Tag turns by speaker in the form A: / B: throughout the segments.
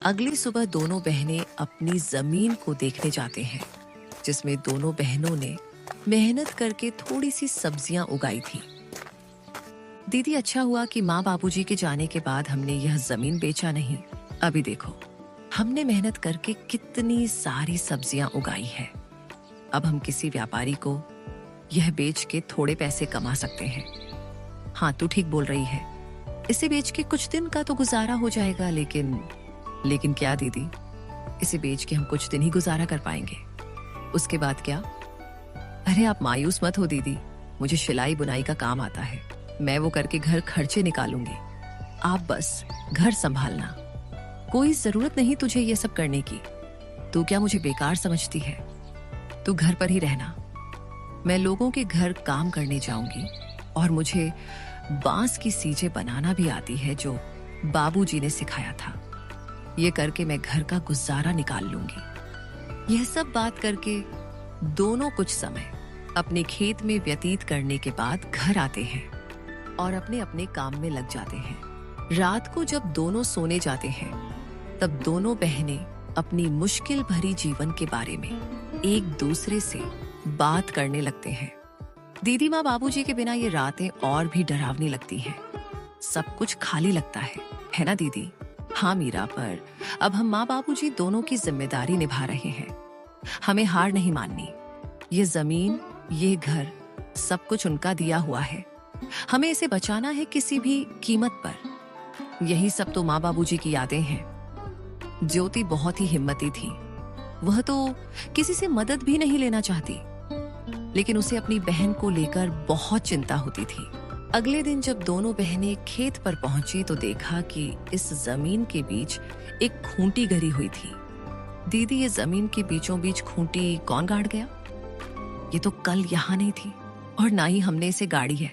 A: अगली सुबह दोनों बहनें अपनी जमीन को देखने जाते हैं, जिसमें दोनों बहनों ने मेहनत करके थोड़ी सी सब्जियां उगाई थी। दीदी, अच्छा हुआ कि माँ बाबूजी के जाने के बाद हमने यह जमीन बेचा नहीं। अभी देखो, हमने मेहनत करके कितनी सारी सब्जियां उगाई है। अब हम किसी व्यापारी को यह बेच के थोड़े पैसे कमा सकते हैं। हाँ, तू ठीक बोल रही है। इसे बेच के कुछ दिन का तो गुजारा हो जाएगा, लेकिन क्या दीदी, इसे बेच के हम कुछ दिन ही गुजारा कर पाएंगे। उसके बाद क्या? अरे आप मायूस मत हो दीदी, मुझे सिलाई बुनाई का काम आता है। मैं वो करके घर खर्चे निकालूंगी। आप बस घर संभालना। कोई जरूरत नहीं तुझे ये सब करने की। तू क्या मुझे बेकार समझती है? तू घर पर ही रहना। मैं लोगों के घर काम करने जाऊंगी और मुझे बांस की सीजें बनाना भी आती है, जो बाबूजी ने सिखाया था। ये करके मैं घर का गुजारा निकाल लूंगी। यह सब बात करके दोनों कुछ समय अपने खेत में व्यतीत करने के बाद घर आते हैं और अपने अपने काम में लग जाते हैं। रात को जब दोनों सोने जाते हैं, तब दोनों बहनें अपनी मुश्किल भरी जीवन के बारे में एक दूसरे से बात करने लगते हैं। दीदी, माँ बाबूजी के बिना ये रातें और भी डरावनी लगती हैं। सब कुछ खाली लगता है ना दीदी? हाँ मीरा, पर अब हम माँ बाबूजी दोनों की जिम्मेदारी निभा रहे हैं। हमें हार नहीं माननी। ये जमीन, ये घर, सब कुछ उनका दिया हुआ है। हमें इसे बचाना है किसी भी कीमत पर। यही सब तो माँ बाबूजी की यादें हैं। ज्योति बहुत ही हिम्मती थी। वह तो किसी से मदद भी नहीं लेना चाहती, लेकिन उसे अपनी बहन को लेकर बहुत चिंता होती थी। अगले दिन जब दोनों बहनें खेत पर पहुंची तो देखा कि इस जमीन के बीच एक खूंटी गड़ी हुई थी। दीदी, ये जमीन के बीचों बीच खूंटी कौन गाड़ गया? ये तो कल यहाँ नहीं थी और ना ही हमने इसे गाड़ी है।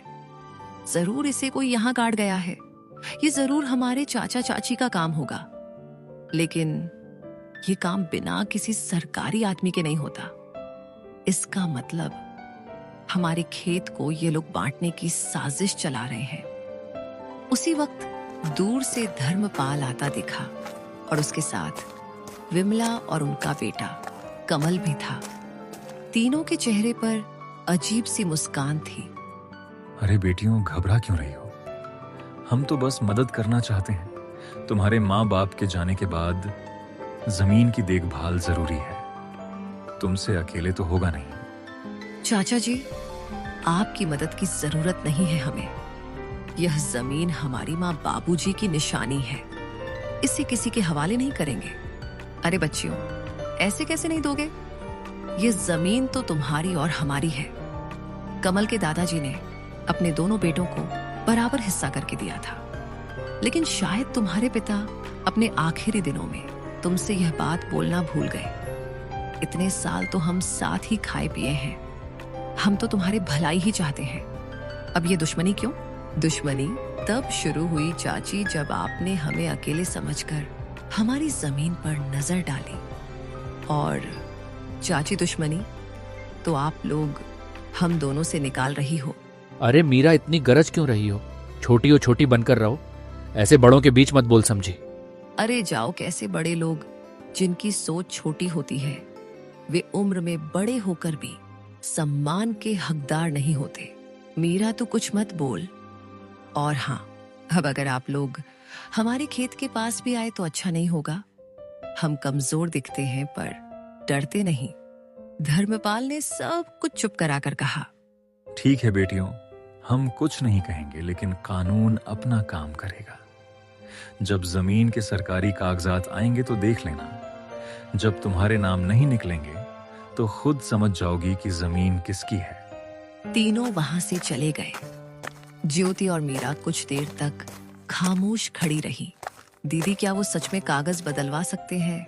A: जरूर इसे कोई यहाँ गाड़ गया है। ये जरूर हमारे चाचा चाची का काम होगा, लेकिन ये काम बिना किसी सरकारी आदमी के नहीं होता। इसका मतलब हमारे खेत को ये लोग बांटने की साजिश चला रहे हैं। उसी वक्त दूर से धर्मपाल आता दिखा और उसके साथ विमला और उनका बेटा कमल भी था। तीनों के चेहरे पर अजीब सी मुस्कान थी।
B: अरे बेटियों, घबरा क्यों रही हो? हम तो बस मदद करना चाहते हैं। तुम्हारे माँ बाप के जाने के बाद जमीन की देखभाल जरूरी है। तुमसे अकेले तो होगा नहीं।
A: चाचा जी, आपकी मदद की जरूरत नहीं है हमें। यह जमीन हमारी माँ बाबूजी की निशानी है। इसे किसी के हवाले नहीं करेंगे। अरे बच्चियों, ऐसे कैसे नहीं दोगे? ये जमीन तो तुम्हारी और हमारी है। कमल के दादाजी ने अपने दोनों बेटों को बराबर हिस्सा करके दिया था, लेकिन शायद तुम्हारे पिता अपने आखिरी दिनों में तुमसे यह बात बोलना भूल गए। इतने साल तो हम साथ ही खाए पिए हैं। हम तो तुम्हारी भलाई ही चाहते हैं। अब ये दुश्मनी क्यों? दुश्मनी तब शुरू हुई चाची, जब आपने हमें अकेले समझकर हमारी जमीन पर नजर डाली। और चाची, दुश्मनी तो आप लोग हम दोनों से निकाल रही हो।
C: अरे मीरा, इतनी गरज क्यों रही हो? छोटी हो छोटी बनकर रहो। ऐसे बड़ों के बीच मत बोल समझी।
A: अरे जाओ, कैसे बड़े लोग जिनकी सोच छोटी होती है, वे उम्र में बड़े होकर भी सम्मान के हकदार नहीं होते। मीरा, तो कुछ मत बोल। और हाँ, अब अगर आप लोग हमारे खेत के पास भी आए तो अच्छा नहीं होगा। हम कमजोर दिखते हैं पर डरते नहीं। धर्मपाल ने सब कुछ चुप कराकर कहा।
B: ठीक है बेटियों, हम कुछ नहीं कहेंगे, लेकिन कानून अपना काम करेगा। जब जमीन के सरकारी कागजात आएंगे तो देख लेना। जब तुम्हारे नाम नहीं निकलेंगे तो खुद समझ जाओगी कि जमीन किसकी है।
A: तीनों वहां से चले गए। ज्योति और मीरा कुछ देर तक खामोश खड़ी रही। दीदी, क्या वो सच में कागज बदलवा सकते हैं?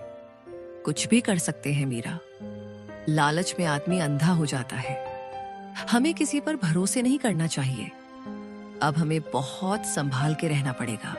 A: कुछ भी कर सकते हैं मीरा। लालच में आदमी अंधा हो जाता है। हमें किसी पर भरोसे नहीं करना चाहिए। अब हमें बहुत संभाल के रहना पड़ेगा।